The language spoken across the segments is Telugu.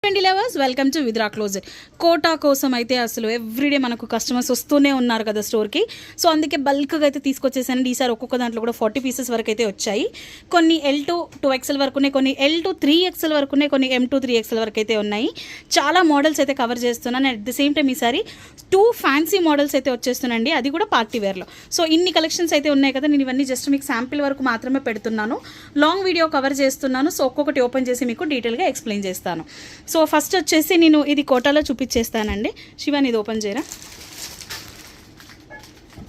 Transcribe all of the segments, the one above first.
Trendy lovers, welcome to Vidra closet. Kota కోసం అయితే అసలు ఎవ్రీడే మనకు కస్టమర్స్ వస్తూనే ఉన్నారు కదా స్టోర్కి. సో అందుకే బల్క్గా అయితే తీసుకొచ్చేసానండి. ఈసారి ఒక్కొక్క దాంట్లో కూడా 40 పీసెస్ వరకు అయితే వచ్చాయి. కొన్ని L2 2XL వరకు ఉన్నాయి, కొన్ని L2 3XL వరకు ఉన్నాయి, కొన్ని M2 3XL వరకు అయితే ఉన్నాయి. చాలా మోడల్స్ అయితే కవర్ చేస్తున్నాను. అట్ ది సేమ్ టైం ఈసారి 2 ఫ్యాన్సీ మోడల్స్ అయితే వచ్చేస్తున్నాయండి, అది కూడా పార్టీ వేర్లో. సో ఇన్ని కలెక్షన్స్ అయితే ఉన్నాయి కదా, నేను ఇవన్నీ జస్ట్ మీకు శాంపిల్ వరకు మాత్రమే పెడుతున్నాను. లాంగ్ వీడియో కవర్ చేస్తున్నాను. సో ఒక్కొక్కటి ఓపెన్ చేసి మీకు డీటెయిల్గా ఎక్స్ప్లెయిన్ చేస్తాను. సో ఫస్ట్ వచ్చేసి నేను ఇది కోటాలో చూపించేస్తానండి. శివాని ఇది ఓపెన్ చేయరా.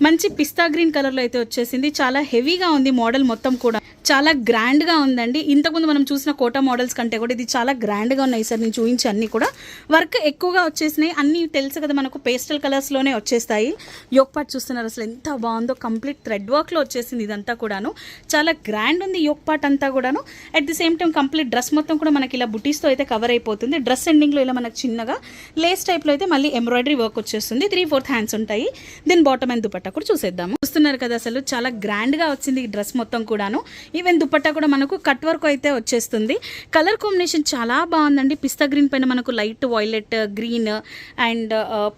మంచి పిస్తా గ్రీన్ కలర్లో అయితే వచ్చేసింది. చాలా హెవీగా ఉంది మోడల్ మొత్తం కూడా, చాలా గ్రాండ్గా ఉందండి. ఇంతకుముందు మనం చూసిన కోటా మోడల్స్ కంటే కూడా ఇది చాలా గ్రాండ్గా ఉన్నాయి. సార్ నేను చూపించి అన్నీ కూడా వర్క్ ఎక్కువగా వచ్చేసినాయి. అన్నీ తెలుసు కదా మనకు పేస్టల్ కలర్స్లోనే వచ్చేస్తాయి. యోక్ పార్ట్ చూస్తున్నారు అసలు ఎంత బాగుందో, కంప్లీట్ థ్రెడ్ వర్క్లో వచ్చేసింది ఇదంతా కూడాను. చాలా గ్రాండ్ ఉంది యోక్ పార్ట్ అంతా కూడాను. At the same time complete dress మొత్తం కూడా మనకి ఇలా బుటీస్తో అయితే కవర్ అయిపోతుంది. డ్రెస్ ఎండింగ్లో ఇలా మనకు చిన్నగా లేస్ టైప్లో అయితే మళ్ళీ ఎంబ్రాయిడరీ వర్క్ వచ్చేస్తుంది. 3/4 హ్యాండ్స్ ఉంటాయి. దీని బాటమ్ అండ్ దుపట్టా కూడా చూసేద్దాము. చూస్తున్నారు కదా అసలు చాలా గ్రాండ్గా వచ్చింది ఈ డ్రెస్ మొత్తం కూడాను. ఈవెన్ దుపట్టా కూడా మనకు కట్ వర్క్ అయితే వచ్చేస్తుంది. కలర్ కాంబినేషన్ చాలా బాగుందండి. పిస్తా గ్రీన్ పైన మనకు light violet, green and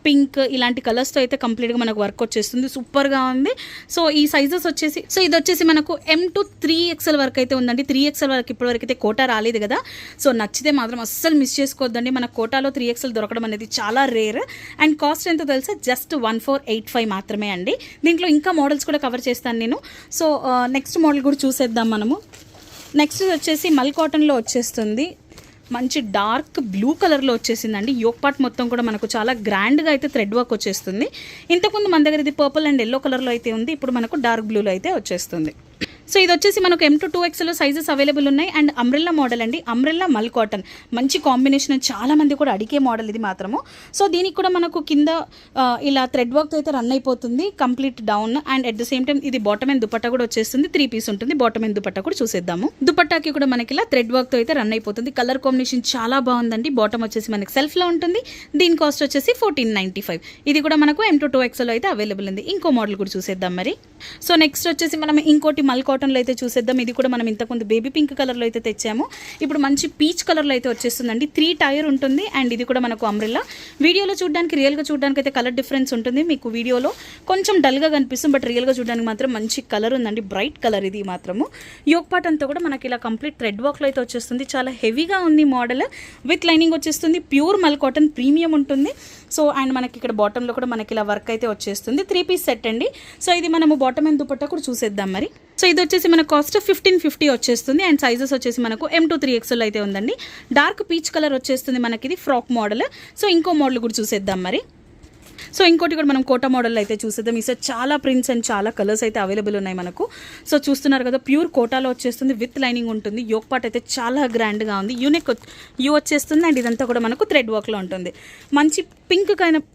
pink ఇలాంటి కలర్స్తో అయితే కంప్లీట్గా మనకు వర్క్ వచ్చేస్తుంది. సూపర్గా ఉంది. సో ఈ సైజెస్ వచ్చేసి, సో ఇది వచ్చేసి మనకు M2 3XL వరకు అయితే ఉందండి. 3XL వరకు ఇప్పటివరకు అయితే కోటా రాలేదు కదా. సో నచ్చితే మాత్రం అస్సలు మిస్ చేసుకోవద్దండి. మన కోటాలో 3XL దొరకడం అనేది చాలా రేర్. అండ్ కాస్ట్ ఎంతో తెలుసా, జస్ట్ 1485 మాత్రమే అండి. దీంట్లో ఇంకా మోడల్స్ కూడా కవర్ చేస్తాను నేను. సో నెక్స్ట్ మోడల్ కూడా చూసేద్దాం మనము. నెక్స్ట్ వచ్చేసి మల్ కాటన్లో వచ్చేస్తుంది. మంచి డార్క్ బ్లూ కలర్లో వచ్చేసిందండి. యోక్ పార్ట్ మొత్తం కూడా మనకు చాలా గ్రాండ్గా అయితే థ్రెడ్ వర్క్ వచ్చేస్తుంది. ఇంతకుముందు మన దగ్గర ఇది పర్పుల్ అండ్ ఎల్లో కలర్లో అయితే ఉంది. ఇప్పుడు మనకు డార్క్ బ్లూలో అయితే వచ్చేస్తుంది. సో ఇది వచ్చేసి మనకు M2 2XL సైజెస్ అవైలబుల్ ఉన్నాయి. అండ్ అంబ్రెల్లా మోడల్ అండి, అంబ్రెల్లా మల్ కాటన్ మంచి కాంబినేషన్. చాలా మంది కూడా అడిగే మోడల్ ఇది మాత్రము. సో దీనికి కూడా మనకు కింద ఇలా థ్రెడ్ వర్క్ అయితే రన్ అయిపోతుంది complete down. And at the same time ఇది బాటమ్ అండ్ దుపట్టా కూడా వచ్చేస్తుంది. 3 పీస్ ఉంటుంది. బాటమ్ అండ్ దుపట్టా కూడా చూసేద్దాము. దుపట్టాకి కూడా మనకి ఇలా థ్రెడ్ వర్క్తో అయితే రన్ అయిపోతుంది. కలర్ కాంబినేషన్ చాలా బాగుందండి. బాటమ్ వచ్చేసి మనకి సెల్ఫ్లో ఉంటుంది. దీని కాస్ట్ వచ్చేసి 1495. ఇది కూడా మనకు M2 2XL అయితే అవైలబుల్ ఉంది. ఇంకో మోడల్ కూడా చూసేద్దాం మరి. సో నెక్స్ట్ వచ్చేసి మనం ఇంకోటి మల్ కాటన్లో అయితే చూసేద్దాం. ఇది కూడా మనం ఇంతకుముందు బేబీ పింక్ కలర్లో అయితే తెచ్చాము. ఇప్పుడు మంచి పీచ్ కలర్లో అయితే వచ్చేస్తుందండి. 3 టైర్ ఉంటుంది. అండ్ ఇది కూడా మనకు అంబ్రెల్లా. వీడియోలో చూడడానికి, రియల్గా చూడడానికి అయితే కలర్ డిఫరెన్స్ ఉంటుంది. మీకు వీడియోలో కొంచెం డల్గా కనిపిస్తుంది, బట్ రియల్గా చూడడానికి మాత్రం మంచి కలర్ ఉందండి. బ్రైట్ కలర్ ఇది మాత్రము. యోక్ పార్ట్ అంతా కూడా మనకి ఇలా కంప్లీట్ థ్రెడ్ వర్క్లో అయితే వచ్చేస్తుంది. చాలా హెవీగా ఉంది మోడల్. విత్ లైనింగ్ వచ్చేస్తుంది. ప్యూర్ మల్ కాటన్ ప్రీమియం ఉంటుంది. సో అండ్ మనకి ఇక్కడ బాటంలో కూడా మనకి ఇలా వర్క్ అయితే వచ్చేస్తుంది. 3 పీస్ సెట్ అండి. సో ఇది మనము బాటమ్ అండ్ దుపట్టా కూడా చూసేద్దాం మరి. సో ఇది వచ్చేసి మన కాస్ట్ 1550 వచ్చేస్తుంది. అండ్ సైజెస్ వచ్చేసి మనకు M2 3XL అయితే ఉందండి. డార్క్ పీచ్ కలర్ వచ్చేస్తుంది మనకి, ఇది ఫ్రాక్ మోడల్. సో ఇంకో మోడల్ కూడా చూసేద్దాం మరి. సో ఇంకోటి కూడా మనం కోటా మోడల్ అయితే చూసేద్దాం. ఈసారి చాలా ప్రింట్స్ అండ్ చాలా కలర్స్ అయితే అవైలబుల్ ఉన్నాయి మనకు. సో చూస్తున్నారు కదా, ప్యూర్ కోటాలో వచ్చేస్తుంది. విత్ లైనింగ్ ఉంటుంది. యోక్ పార్ట్ అయితే చాలా గ్రాండ్గా ఉంది. యూనిక్ యూ వచ్చేస్తుంది. అండ్ ఇదంతా కూడా మనకు థ్రెడ్ వర్క్లో ఉంటుంది. మంచి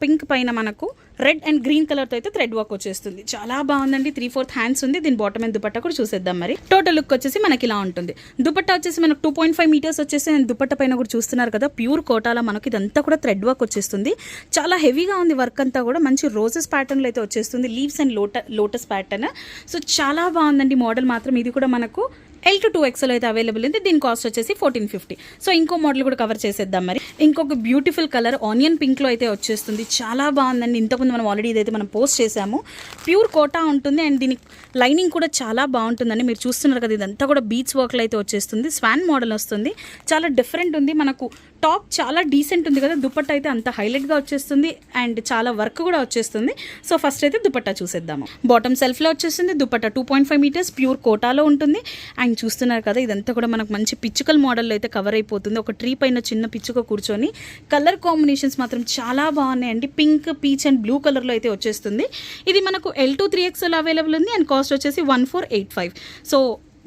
పింక్ పైన మనకు రెడ్ అండ్ గ్రీన్ కలర్తో అయితే థ్రెడ్ వర్క్ వచ్చేస్తుంది. చాలా బాగుందండి. 3/4 హ్యాండ్స్ ఉంది. దీని బాటమ్ అండ్ దుపట్టా కూడా చూసేద్దాం మరి. టోటల్ లుక్ వచ్చేసి మనకి ఇలా ఉంటుంది. దుపట్టా వచ్చేసి మనకు 2.5 మీటర్స్ వచ్చేసి, అండ్ దుపట్టా పైన కూడా చూస్తున్నారు కదా, ప్యూర్ కోటాలో మనకి ఇదంతా కూడా థ్రెడ్ వర్క్ వచ్చేస్తుంది. చాలా హెవీగా ఉంది వర్క్ అంతా కూడా. మంచి రోజెస్ ప్యాటర్న్లో అయితే వచ్చేస్తుంది. Leaves and lotus pattern. So చాలా బాగుందండి మోడల్ మాత్రం. ఇది కూడా మనకు L2 2XL అయితే అవైలబుల్ ఉంది. దీని కాస్ట్ వచ్చేసి 1450. సో ఇంకో మోడల్ కూడా కవర్ చేసేద్దాం మరి. ఇంకొక బ్యూటిఫుల్ కలర్ ఆనియన్ పింక్లో అయితే వచ్చేస్తుంది. చాలా బాగుందండి. ఇంతకుముందు మనం ఆల్రెడీ ఇదైతే మనం పోస్ట్ చేసాము. ప్యూర్ కోటా ఉంటుంది. అండ్ దీని లైనింగ్ కూడా చాలా బాగుంటుందండి. మీరు చూస్తున్నారు కదా, ఇదంతా కూడా బీచ్ వర్క్లో అయితే వచ్చేస్తుంది. స్వాన్ మోడల్ వస్తుంది. చాలా డిఫరెంట్ ఉంది. మనకు టాప్ చాలా డీసెంట్ ఉంది కదా, దుపట్టా అయితే అంత హైలైట్గా వచ్చేస్తుంది. అండ్ చాలా వర్క్ కూడా వచ్చేస్తుంది. సో ఫస్ట్ అయితే దుపట్టా చూసేద్దాము. బాటమ్ సెల్ఫ్లో వచ్చేస్తుంది. దుపట్టా 2.5 మీటర్స్ ప్యూర్ కోటాలో ఉంటుంది. అండ్ చూస్తున్నారు కదా, ఇదంతా కూడా మనకు మంచి పిచ్చుకల్ మోడల్లో అయితే కవర్ అయిపోతుంది. ఒక ట్రీ పైన చిన్న పిచ్చుక కూర్చొని. కలర్ కాంబినేషన్స్ మాత్రం చాలా బాగున్నాయండి. పింక్, పీచ్ అండ్ బ్లూ కలర్లో అయితే వచ్చేస్తుంది. ఇది మనకు L2 3XL అవైలబుల్ ఉంది. అండ్ కాస్ట్ వచ్చేసి 1485. సో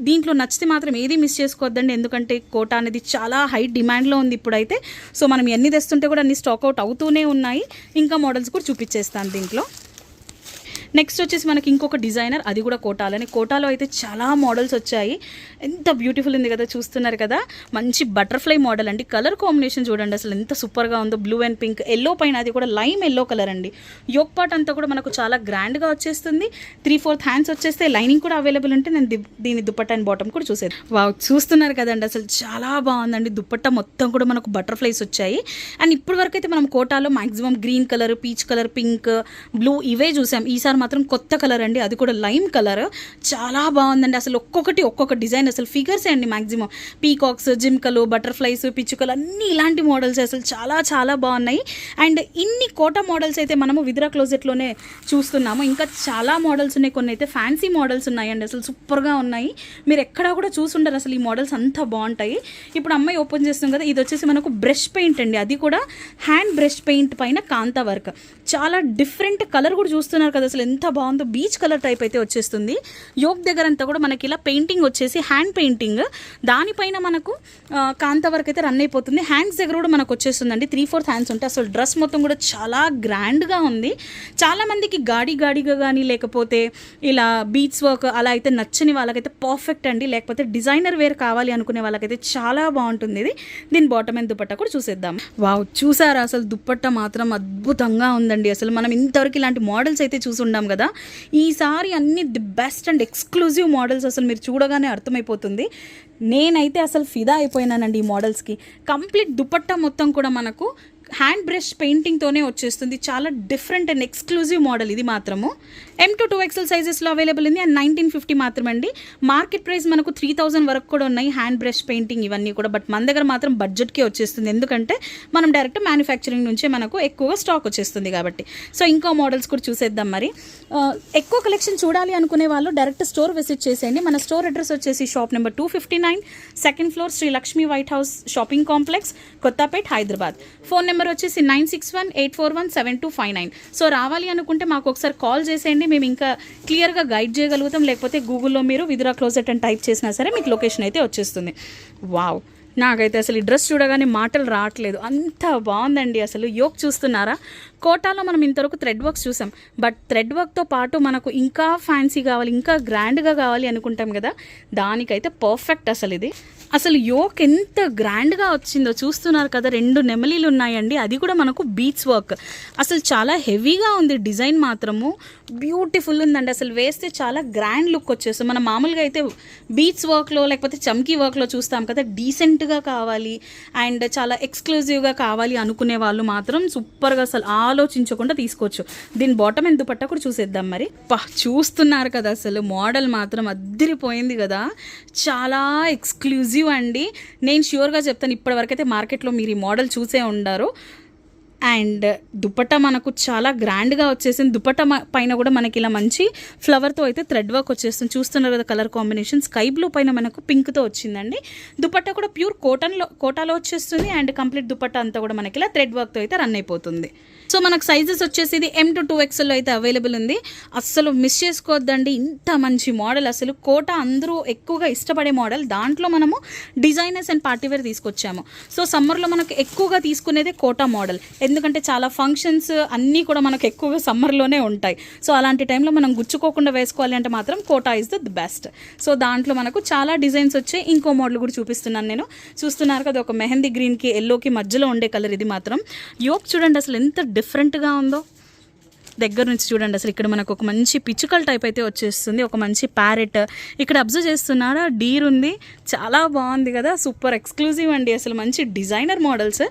దీంట్లో నచ్చితే మాత్రం ఏది మిస్ చేసుకోవద్దండి. ఎందుకంటే కోటా అనేది చాలా హై డిమాండ్లో ఉంది ఇప్పుడైతే. సో మనం ఎన్ని తెస్తుంటే కూడా అన్ని స్టాక్ అవుట్ అవుతూనే ఉన్నాయి. ఇంకా మోడల్స్ కూడా చూపించేస్తాను దీంట్లో. నెక్స్ట్ వచ్చేసి మనకి ఇంకొక డిజైనర్, అది కూడా కోటాలని. కోటాలో అయితే చాలా మోడల్స్ వచ్చాయి. ఎంత బ్యూటిఫుల్ ఉంది కదా, చూస్తున్నారు కదా, మంచి బటర్ఫ్లై మోడల్ అండి. కలర్ కాంబినేషన్ చూడండి అసలు ఎంత సూపర్గా ఉందో, బ్లూ అండ్ పింక్, ఎల్లో పైన అది కూడా లైమ్ ఎల్లో కలర్ అండి. యోక్ పార్ట్ అంతా కూడా మనకు చాలా గ్రాండ్గా వచ్చేస్తుంది. 3/4 హ్యాండ్స్ వచ్చేస్తే లైనింగ్ కూడా అవైలబుల్ ఉంటే నేను దీని దుపట్టా అండ్ బాటమ్ కూడా చూసేది. వావ్, చూస్తున్నారు కదండి అసలు చాలా బాగుందండి. దుపట్టా మొత్తం కూడా మనకు బటర్ఫ్లైస్ వచ్చాయి. అండ్ ఇప్పటి వరకు అయితే మనం కోటాలో maximum green colour, peach colour, pink, blue ఇవే చూసాం. ఈసారి మాత్రం కొత్త కలర్ అండి, అది కూడా లైమ్ కలర్. చాలా బాగుందండి అసలు. ఒక్కొక్క డిజైన్ అసలు ఫిగర్స్ అండి, మాక్సిమం పీకాక్స్, జిమ్కలు, బటర్ఫ్లైస్, పిచ్చుకలు అన్నీ ఇలాంటి మోడల్స్ అసలు చాలా బాగున్నాయి. అండ్ ఇన్ని కోటా మోడల్స్ అయితే మనము విద్రా క్లోజెట్లోనే చూస్తున్నాము. ఇంకా చాలా మోడల్స్ ఉన్నాయి, కొన్ని అయితే ఫ్యాన్సీ మోడల్స్ ఉన్నాయండి, అసలు సూపర్గా ఉన్నాయి. మీరు ఎక్కడా కూడా చూసుండరు అసలు, ఈ మోడల్స్ అంతా బాగుంటాయి. ఇప్పుడు అమ్మాయి ఓపెన్ చేస్తుంది కదా, ఇది వచ్చేసి మనకు బ్రష్ పెయింట్ అండి, అది కూడా హ్యాండ్ బ్రష్ పెయింట్ పైన కాంతా వర్క్. చాలా డిఫరెంట్ కలర్ కూడా చూస్తున్నారు కదా అసలు ఎంత బాగుందో. బీచ్ కలర్ టైప్ అయితే వచ్చేస్తుంది. యోక్ దగ్గర అంతా కూడా మనకి ఇలా పెయింటింగ్ వచ్చేసి హ్యాండ్ పెయింటింగ్, దానిపైన మనకు కాంతా వర్క్ అయితే రన్ అయిపోతుంది. హ్యాండ్స్ దగ్గర కూడా మనకు వచ్చేస్తుందండి. 3/4 హ్యాండ్స్ ఉంటాయి. అసలు డ్రెస్ మొత్తం కూడా చాలా గ్రాండ్గా ఉంది. చాలామందికి గాడిగా కానీ లేకపోతే ఇలా బీచ్ వర్క్ అలా అయితే నచ్చని వాళ్ళకైతే పర్ఫెక్ట్ అండి. లేకపోతే డిజైనర్ వేర్ కావాలి అనుకునే వాళ్ళకైతే చాలా బాగుంటుంది ఇది. దీని బాటమ్ అండ్ దుపట్టా కూడా చూసేద్దాం. వావ్, చూసారా అసలు దుపట్టా మాత్రం అద్భుతంగా ఉందండి. అసలు మనం ఇంతవరకు ఇలాంటి మోడల్స్ అయితే చూసి ఉండాం కదా, ఈసారి అన్ని the best and exclusive models. అసలు మీరు చూడగానే అర్థమైపోతుంది. నేనైతే అసలు ఫిదా అయిపోయినానండి ఈ మోడల్స్కి. కంప్లీట్ దుపట్టా మొత్తం కూడా మనకు హ్యాండ్ బ్రష్ పెయింటింగ్తోనే వచ్చేస్తుంది. చాలా డిఫరెంట్ అండ్ ఎక్స్క్లూజివ్ మోడల్ ఇది మాత్రము. M to 2XL సైజెస్లో అవైలబుల్ ఉంది. అండ్ 1950 మాత్రమే అండి. మార్కెట్ ప్రైస్ మనకు 3000 వరకు కూడా ఉన్నాయి హ్యాండ్ బ్రష్ పెయింటింగ్ ఇవన్నీ కూడా. బట్ మన దగ్గర మాత్రం బడ్జెట్కే వచ్చేస్తుంది, ఎందుకంటే మనం డైరెక్ట్ మ్యానుఫ్యాక్చరింగ్ నుంచే మనకు ఎక్కువగా స్టాక్ వచ్చేస్తుంది కాబట్టి. సో ఇంకో మోడల్స్ కూడా చూసేద్దాం. మరి ఎక్కువ కలెక్షన్ చూడాలి అనుకునే వాళ్ళు డైరెక్ట్ స్టోర్ విజిట్ చేసేయండి. మన స్టోర్ అడ్రస్ వచ్చేసి shop number 259, second floor, Shri Lakshmi white house shopping complex, Kothapet, Hyderabad. Phone number వచ్చేసి 9618417259. సో రావాలి అనుకుంటే మాకు ఒకసారి కాల్ చేసేయండి, మేము ఇంకా క్లియర్గా గైడ్ చేయగలుగుతాం. లేకపోతే గూగుల్లో మీరు విద్రా క్లోజెట్ అని టైప్ చేసినా సరే మీకు లొకేషన్ అయితే వచ్చేస్తుంది. వావ్, నాకైతే అసలు ఈ డ్రెస్ చూడగానే మాటలు రావట్లేదు, అంత బాగుందండి అసలు. యోక్ చూస్తున్నారా, కోటాలో మనం ఇంతవరకు థ్రెడ్ వర్క్స్ చూసాం. బట్ థ్రెడ్ వర్క్తో పాటు మనకు ఇంకా ఫ్యాన్సీ కావాలి, ఇంకా గ్రాండ్గా కావాలి అనుకుంటాం కదా, దానికైతే పర్ఫెక్ట్ అసలు ఇది. అసలు యోక్ ఎంత గ్రాండ్గా వచ్చిందో చూస్తున్నారు కదా, 2 నెమలీలు ఉన్నాయండి, అది కూడా మనకు బీచ్ వర్క్. అసలు చాలా హెవీగా ఉంది, డిజైన్ మాత్రము బ్యూటిఫుల్ ఉందండి. అసలు వేస్తే చాలా గ్రాండ్ లుక్ వచ్చేస్తుంది. మనం మామూలుగా అయితే బీచ్ వర్క్లో లేకపోతే చమ్కీ వర్క్లో చూస్తాం కదా, డీసెంట్గా కావాలి అండ్ చాలా ఎక్స్క్లూజివ్గా కావాలి అనుకునే వాళ్ళు మాత్రం సూపర్గా అసలు ఆలోచించకుండా తీసుకోవచ్చు. దీని బాటమ్ అండ్ దుపట్టా కూడా చూసేద్దాం. మరి చూస్తున్నారు కదా అసలు మోడల్ మాత్రం అద్దిరిపోయింది కదా, చాలా ఎక్స్క్లూజివ్ అండి. నేను ష్యూర్గా చెప్తాను, ఇప్పటివరకు అయితే మార్కెట్లో మీరు ఈ మోడల్ చూసే ఉండారు. అండ్ దుపట్టా మనకు చాలా గ్రాండ్గా వచ్చేసింది. దుపట్టా పైన కూడా మనకి ఇలా మంచి ఫ్లవర్తో అయితే థ్రెడ్ వర్క్ వచ్చేస్తుంది. చూస్తున్నారు కదా కలర్ కాంబినేషన్, స్కై బ్లూ పైన మనకు పింక్తో వచ్చిందండి. దుపట్టా కూడా ప్యూర్ కోటాలో వచ్చేస్తుంది. అండ్ కంప్లీట్ దుపట్టా అంతా కూడా మనకి ఇలా థ్రెడ్ వర్క్తో అయితే రన్ అయిపోతుంది. సో మనకు సైజెస్ వచ్చేసి ఇది M to 2XL అయితే అవైలబుల్ ఉంది. అస్సలు మిస్ చేసుకోవద్దండి, ఇంత మంచి మోడల్. అసలు కోటా అందరూ ఎక్కువగా ఇష్టపడే మోడల్, దాంట్లో మనము డిజైనర్స్ అండ్ పార్టీవేర్ తీసుకొచ్చాము. సో సమ్మర్లో మనకు ఎక్కువగా తీసుకునేది కోటా మోడల్, ఎందుకంటే చాలా ఫంక్షన్స్ అన్నీ కూడా మనకు ఎక్కువగా సమ్మర్లోనే ఉంటాయి. సో అలాంటి టైంలో మనం గుచ్చుకోకుండా వేసుకోవాలి అంటే మాత్రం Kota is the best. So దాంట్లో మనకు చాలా డిజైన్స్ వచ్చాయి. ఇంకో మోడల్ కూడా చూపిస్తున్నాను నేను. చూస్తున్నారు కదా, ఒక మెహందీ గ్రీన్కి ఎల్లోకి మధ్యలో ఉండే కలర్ ఇది మాత్రం. యోక్ చూడండి అసలు ఎంత డిఫరెంట్గా ఉందో. దగ్గర నుంచి చూడండి అసలు ఇక్కడ మనకు ఒక మంచి పిచ్చుకల్ టైప్ అయితే వచ్చేస్తుంది, ఒక మంచి ప్యారెట్. ఇక్కడ అబ్జర్వ్ చేస్తున్నారా, డీర్ ఉంది, చాలా బాగుంది కదా, సూపర్ ఎక్స్క్లూజివ్ అండి. అసలు మంచి డిజైనర్ మోడల్స్.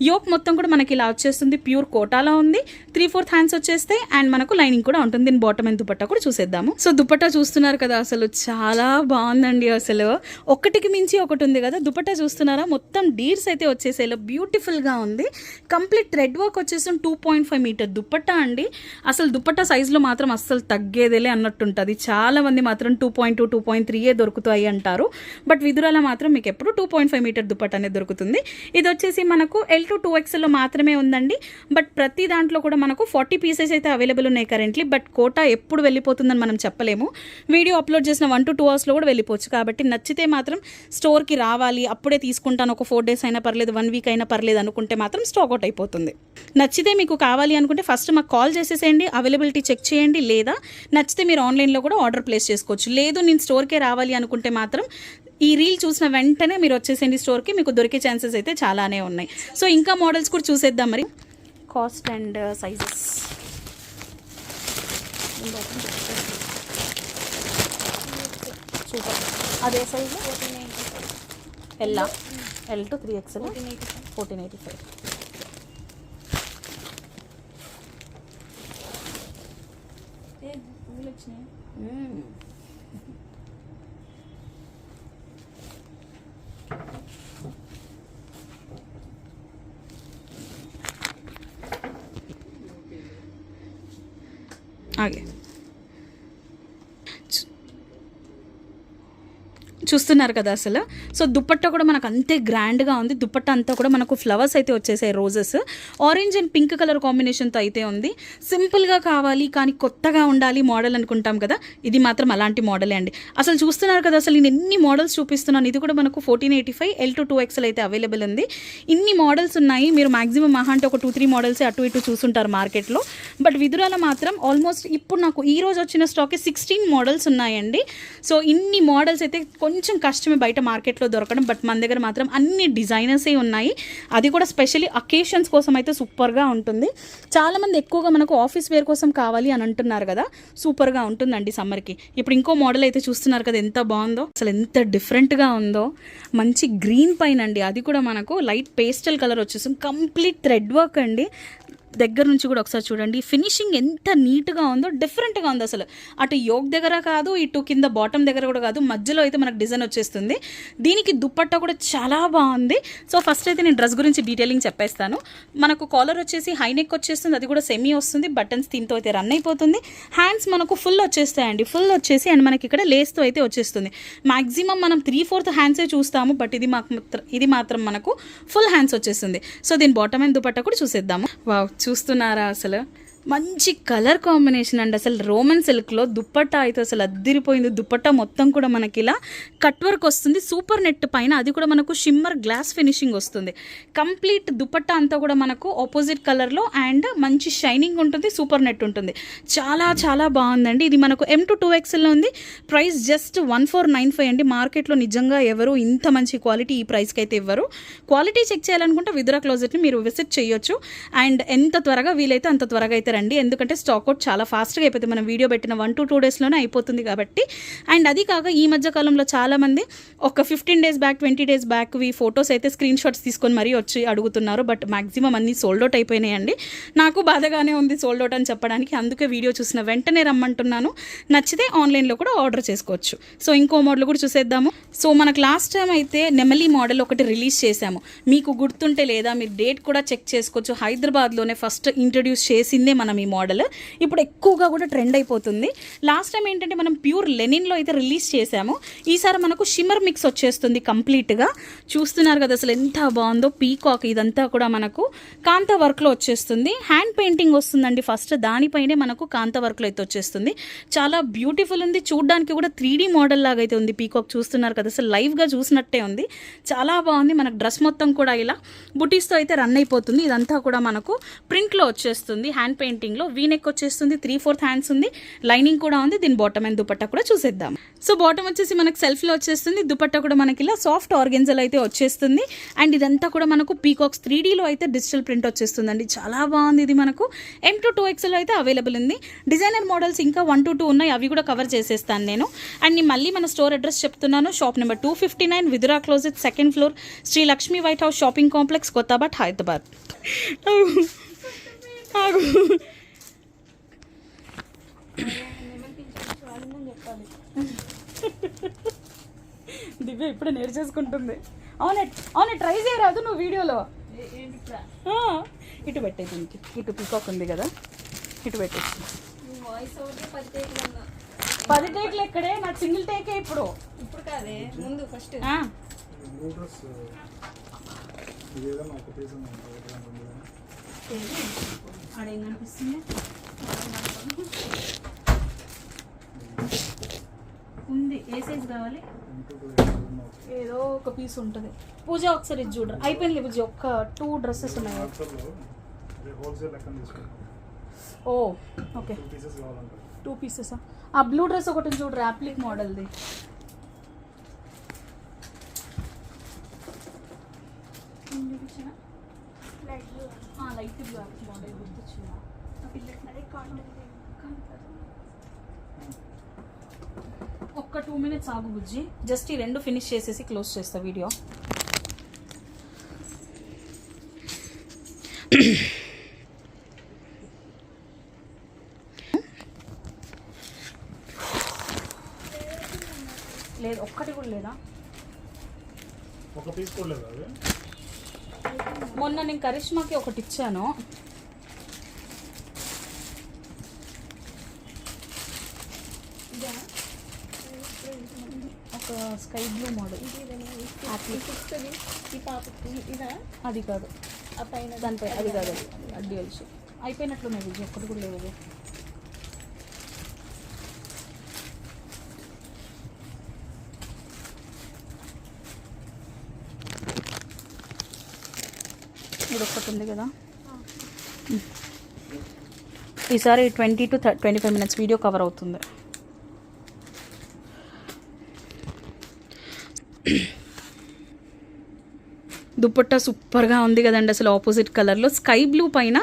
యోక్ మొత్తం కూడా మనకి ఇలా వచ్చేస్తుంది, ప్యూర్ కోటాలో ఉంది. 3/4 హ్యాండ్స్ వచ్చేస్తే అండ్ మనకు లైనింగ్ కూడా ఉంటుంది. దీని బాటమ్ అండ్ దుపట్టా కూడా చూసేద్దాము. సో దుపట్టా చూస్తున్నారు కదా, అసలు చాలా బాగుందండి. అసలు ఒకటికి మించి ఒకటి ఉంది కదా. దుపట్టా చూస్తున్నారా, మొత్తం డీర్స్ అయితే వచ్చేసేలా బ్యూటిఫుల్గా ఉంది. కంప్లీట్ థ్రెడ్ వర్క్ వచ్చేసి 2.5 మీటర్ దుపట్టా అండి. అసలు దుపట్టా సైజులో మాత్రం అస్సలు తగ్గేదేలే అన్నట్టుంటుంది. చాలా మంది మాత్రం 2.2, 2.3 దొరుకుతాయి అంటారు. బట్ విదురాల మాత్రం మీకు ఎప్పుడు 2.5 మీటర్ దుపట్టా అనేది దొరుకుతుంది. ఇది వచ్చేసి మనకు L to 2XL మాత్రమే ఉందండి. బట్ ప్రతి దాంట్లో కూడా మనకు 40 పీసెస్ అయితే అవైలబుల్ ఉన్నాయి కరెంట్లీ. బట్ కోటా ఎప్పుడు వెళ్ళిపోతుందని మనం చెప్పలేము. వీడియో అప్లోడ్ చేసిన 1 to 2 అవర్స్లో కూడా వెళ్ళిపోవచ్చు. కాబట్టి నచ్చితే మాత్రం స్టోర్కి రావాలి, అప్పుడే తీసుకుంటాను, ఒక 4 days అయినా పర్లేదు, 1 week అయినా పర్లేదు అనుకుంటే మాత్రం స్టాక్ అవుట్ అయిపోతుంది. నచ్చితే మీకు కావాలి అనుకుంటే ఫస్ట్ మాకు కాల్ చేసేసి చేసేయండి, అవైలబిలిటీ చెక్ చేయండి, లేదా నచ్చితే మీరు ఆన్లైన్లో కూడా ఆర్డర్ ప్లేస్ చేసుకోవచ్చు. లేదు నేను స్టోర్కే రావాలి అనుకుంటే మాత్రం ఈ రీల్ చూసిన వెంటనే మీరు వచ్చేసేయండి స్టోర్కి, మీకు దొరికే ఛాన్సెస్ అయితే చాలానే ఉన్నాయి. సో ఇంకా మోడల్స్ కూడా చూసేద్దాం మరి. Cost and sizes super. అదే సైజు L to 3XL 1485. ఆగే చూస్తున్నారు కదా అసలు. సో దుపట్టా కూడా మనకు అంతే గ్రాండ్గా ఉంది. దుపట్టా అంతా కూడా మనకు ఫ్లవర్స్ అయితే వచ్చేసాయి, roses, orange and pink colour కాంబినేషన్తో అయితే ఉంది. సింపుల్గా కావాలి కానీ కొత్తగా ఉండాలి మోడల్ అనుకుంటాం కదా, ఇది మాత్రం అలాంటి మోడలే అండి. అసలు చూస్తున్నారు కదా, అసలు నేను ఎన్ని మోడల్స్ చూపిస్తున్నాను. ఇది కూడా మనకు 1485 L to 2XL అయితే అవైలబుల్ ఉంది. ఇన్ని మోడల్స్ ఉన్నాయి. మీరు మాక్సిమం మహా అంటే ఒక 2-3 మోడల్స్ అటు ఇటు చూసుంటారు మార్కెట్లో. బట్ విదురాల మాత్రం ఆల్మోస్ట్ ఇప్పుడు నాకు ఈ రోజు వచ్చిన స్టాక్ 16 మోడల్స్ ఉన్నాయండి. సో ఇన్ని మోడల్స్ అయితే కొంచెం కష్టమే బయట మార్కెట్లో దొరకడం. బట్ మన దగ్గర మాత్రం అన్ని డిజైనర్సే ఉన్నాయి. అది కూడా స్పెషల్లీ అకేషన్స్ కోసం అయితే సూపర్గా ఉంటుంది. చాలామంది ఎక్కువగా మనకు ఆఫీస్ వేర్ కోసం కావాలి అని అంటున్నారు కదా, సూపర్గా ఉంటుందండి సమ్మర్కి. ఇప్పుడు ఇంకో మోడల్ అయితే చూస్తున్నారు కదా, ఎంత బాగుందో అసలు, ఎంత డిఫరెంట్గా ఉందో. మంచి గ్రీన్ పైన అండి, అది కూడా మనకు లైట్ పేస్టల్ కలర్ వచ్చేస్తుంది. కంప్లీట్ థ్రెడ్ వర్క్ అండి. దగ్గర నుంచి కూడా ఒకసారి చూడండి, ఫినిషింగ్ ఎంత నీట్గా ఉందో, డిఫరెంట్గా ఉంది అసలు. అటు యోక్ దగ్గర కాదు, ఇటు కింద బాటమ్ దగ్గర కూడా కాదు, మధ్యలో అయితే మనకు డిజైన్ వచ్చేస్తుంది. దీనికి దుపట్టా కూడా చాలా బాగుంది. సో ఫస్ట్ అయితే నేను డ్రెస్ గురించి డీటెయిలింగ్ చెప్పేస్తాను. మనకు కాలర్ వచ్చేసి హై నెక్ వచ్చేస్తుంది, అది కూడా సెమీ వస్తుంది. బటన్స్ దీంతో అయితే రన్ అయిపోతుంది. హ్యాండ్స్ మనకు ఫుల్ వచ్చేస్తాయండి, ఫుల్ వచ్చేసి అండ్ మనకి ఇక్కడ లేస్తో అయితే వచ్చేస్తుంది. మ్యాక్సిమం మనం 3/4 హ్యాండ్సే చూస్తాము, బట్ ఇది మాత్రం మనకు ఫుల్ హ్యాండ్స్ వచ్చేస్తుంది. సో దీని బాటమ్ అండ్ దుపట్టా కూడా చూసేద్దాము. వావ్, చూస్తున్నారా అసలు మంచి కలర్ కాంబినేషన్ అండి. అసలు రోమన్ సిల్క్లో దుపట్టా అయితే అసలు అద్దిరిపోయింది. దుపట్టా మొత్తం కూడా మనకి ఇలా కట్ వర్క్ వస్తుంది, సూపర్ నెట్ పైన, అది కూడా మనకు షిమ్మర్ గ్లాస్ ఫినిషింగ్ వస్తుంది. కంప్లీట్ దుపట్టా అంతా కూడా మనకు ఆపోజిట్ కలర్లో అండ్ మంచి షైనింగ్ ఉంటుంది, సూపర్ నెట్ ఉంటుంది. చాలా చాలా బాగుందండి. ఇది మనకు M to 2XL ఉంది. ప్రైస్ జస్ట్ 1495 అండి. మార్కెట్లో నిజంగా ఎవరు ఇంత మంచి క్వాలిటీ ఈ ప్రైస్కి అయితే ఇవ్వరు. క్వాలిటీ చెక్ చేయాలనుకుంటే విదురా క్లోజెట్ని మీరు విజిట్ చేయొచ్చు. అండ్ ఎంత త్వరగా వీలైతే అంత త్వరగా అయితే రండి, ఎందుకంటే స్టాక్ అవుట్ చాలా ఫాస్ట్గా అయిపోతుంది. మనం వీడియో పెట్టిన 1 to 2 డేస్లోనే అయిపోతుంది కాబట్టి. అండ్ అది కాక ఈ మధ్య కాలంలో చాలామంది ఒక 15 days బ్యాక్ 20 days బ్యాక్వి ఫొటోస్ అయితే స్క్రీన్ షాట్స్ తీసుకొని మరీ వచ్చి అడుగుతున్నారు. బట్ మ్యాక్సిమం అన్నీ సోల్డ్ అవుట్ అయిపోయినాయండి. నాకు బాధగానే ఉంది సోల్డ్ అవుట్ అని చెప్పడానికి, అందుకే వీడియో చూసిన వెంటనే రమ్మంటున్నాను. నచ్చితే ఆన్లైన్లో కూడా ఆర్డర్ చేసుకోవచ్చు. సో ఇంకో మోడల్ కూడా చూసేద్దాము. సో మనకు లాస్ట్ టైం అయితే నెమలి మోడల్ ఒకటి రిలీజ్ చేశాము, మీకు గుర్తుంటే లేదా మీరు డేట్ కూడా చెక్ చేసుకోవచ్చు. హైదరాబాద్లోనే ఫస్ట్ ఇంట్రడ్యూస్ చేసిందే మనం ఈ మోడల్. ఇప్పుడు ఎక్కువగా కూడా ట్రెండ్ అయిపోతుంది. లాస్ట్ టైం ఏంటంటే మనం ప్యూర్ లెనిన్లో అయితే రిలీజ్ చేశాము. ఈసారి మనకు షిమ్మర్ మిక్స్ వచ్చేస్తుంది కంప్లీట్గా. చూస్తున్నారు కదా అసలు ఎంత బాగుందో. పీకాక్ ఇదంతా కూడా మనకు కాంతా వర్క్లో వచ్చేస్తుంది. హ్యాండ్ పెయింటింగ్ వస్తుందండి ఫస్ట్, దానిపైనే మనకు కాంతా వర్క్లో అయితే వచ్చేస్తుంది. చాలా బ్యూటిఫుల్ ఉంది. చూడడానికి కూడా 3D మోడల్ లాగా అయితే ఉంది. పీకాక్ చూస్తున్నారు కదా, అసలు లైవ్గా చూసినట్టే ఉంది. చాలా బాగుంది. మనకు డ్రెస్ మొత్తం కూడా ఇలా బుటీస్తో అయితే రన్ అయిపోతుంది. ఇదంతా కూడా మనకు ప్రింట్లో వచ్చేస్తుంది. హ్యాండ్ పెయింటింగ్లో వీనెక్ వచ్చేస్తుంది, 3/4 హ్యాండ్స్ ఉంది, లైనింగ్ కూడా ఉంది. దీని బాటమ్ అండ్ దుపట్టా కూడా చూసేద్దాం. సో బాటమ్ వచ్చేసి మనకు సెల్ఫ్లో వచ్చేస్తుంది, దుపట్టా కూడా మనకి ఇలా సాఫ్ట్ ఆర్గెన్జాలో అయితే వచ్చేస్తుంది. అండ్ ఇదంతా కూడా మనకు పీకాక్స్ 3Dలో అయితే డిజిటల్ ప్రింట్ వచ్చేస్తుందండి. చాలా బాగుంది. ఇది మనకు M to 2XL అయితే అవైలబుల్ ఉంది. డిజైనర్ మోడల్స్ ఇంకా 1 to 2 ఉన్నాయి, అవి కూడా కవర్ చేసేస్తాను నేను. అండ్ మళ్ళీ మన స్టోర్ అడ్రస్ చెప్తున్నాను. Shop number 259 Vidura closet, 2nd floor, Shri Lakshmi white house shopping complex, Kothabad, Hyderabad. Divya ఇప్పుడే నేర్చేసుకుంటుంది. అవునే ట్రై చేయరాదు నువ్వు వీడియోలో. ఇటు పెట్టే, దీనికి ఇటు పీకాక్ ఉంది కదా, ఇటు పెట్టేసి. 10 టేక్లు ఎక్కడే, నాకు సింగిల్ టేకే ఇప్పుడు కాదే, ముందు ఫస్ట్ ఆడేం కనిపిస్తుంది ఉంది. ఏ సైజ్ కావాలి? ఏదో ఒక పీస్ ఉంటుంది. పూజ ఒకసారి ఇది చూడరు. అయిపోయింది పూజ, ఒక్క 2 డ్రెస్సెస్ ఉన్నాయి. ఓ ఓకే 2 పీసెస్. ఆ బ్లూ డ్రెస్ ఒకటి ఉంది చూడు, ర్యాప్లిక్ మోడల్ది. లైట్ బ్లూ మోడల్ గుర్తొచ్చిందా? ఒక్క 2 minutes ఆగు బుజ్జి, జస్ట్ ఈ 2 ఫినిష్ చేసేసి క్లోజ్ చేస్తా వీడియో. లేదు, ఒక్కటి కూడా లేదా? ఒక పీస్ కూడా లేదా? అది మొన్న నేను కరిష్మాకి ఒకటి ఇచ్చాను. ఒక స్కై బ్లూ మోడల్, అది కాదు దానిపై, అది కాదు, అది డ్యూయల్ షేప్. అయిపోయినట్లున్నాయి విజయ్, ఒక్కటి కూడా లేదు. ఇది ఒక్కటి ఉంది కదా. ఈసారి 20 to 25 minutes వీడియో కవర్ అవుతుంది. దుపట్టా సూపర్గా ఉంది కదండి. అసలు ఆపోజిట్ కలర్లో స్కై బ్లూ పైన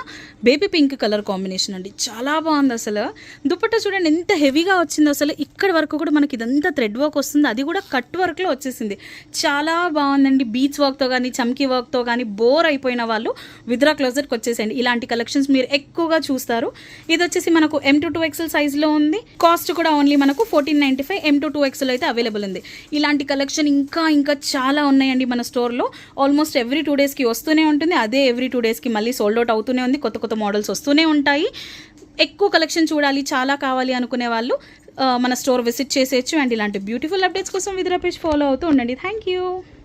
బేబీ పింక్ కలర్ కాంబినేషన్ అండి, చాలా బాగుంది. అసలు దుపట్టా చూడండి ఎంత హెవీగా వచ్చిందో. అసలు ఇక్కడ వరకు కూడా మనకి ఇదంతా థ్రెడ్ వర్క్ వస్తుంది, అది కూడా కట్ వర్క్లో వచ్చేసింది. చాలా బాగుందండి. బీచ్ వర్క్తో కానీ చమ్కీ వర్క్తో కానీ బోర్ అయిపోయిన వాళ్ళు విద్రా క్లోజెట్కి వచ్చేసేయండి. ఇలాంటి కలెక్షన్స్ మీరు ఎక్కువగా చూస్తారు. ఇది వచ్చేసి మనకు M to 2XL సైజ్లో ఉంది. కాస్ట్ కూడా ఓన్లీ మనకు 1495. M to 2XL అయితే అవైలబుల్ ఉంది. ఇలాంటి కలెక్షన్ ఇంకా ఇంకా చాలా ఉన్నాయండి మన స్టోర్లో. ఆల్మోస్ట్ ఎవ్రీ 2 daysకి వస్తూనే ఉంటుంది. అదే ఎవ్రీ 2 daysకి మళ్ళీ సోల్డ్ అవుట్ అవుతూనే ఉంది. కొత్త కొత్త మోడల్స్ వస్తూనే ఉంటాయి. ఎక్కువ కలెక్షన్ చూడాలి, చాలా కావాలి అనుకునే వాళ్ళు మన స్టోర్ విజిట్ చేసేయచ్చు. అండ్ ఇలాంటి బ్యూటిఫుల్ అప్డేట్స్ కోసం విద్రా పేజ్ ఫాలో అవుతూ ఉండండి. Thank you.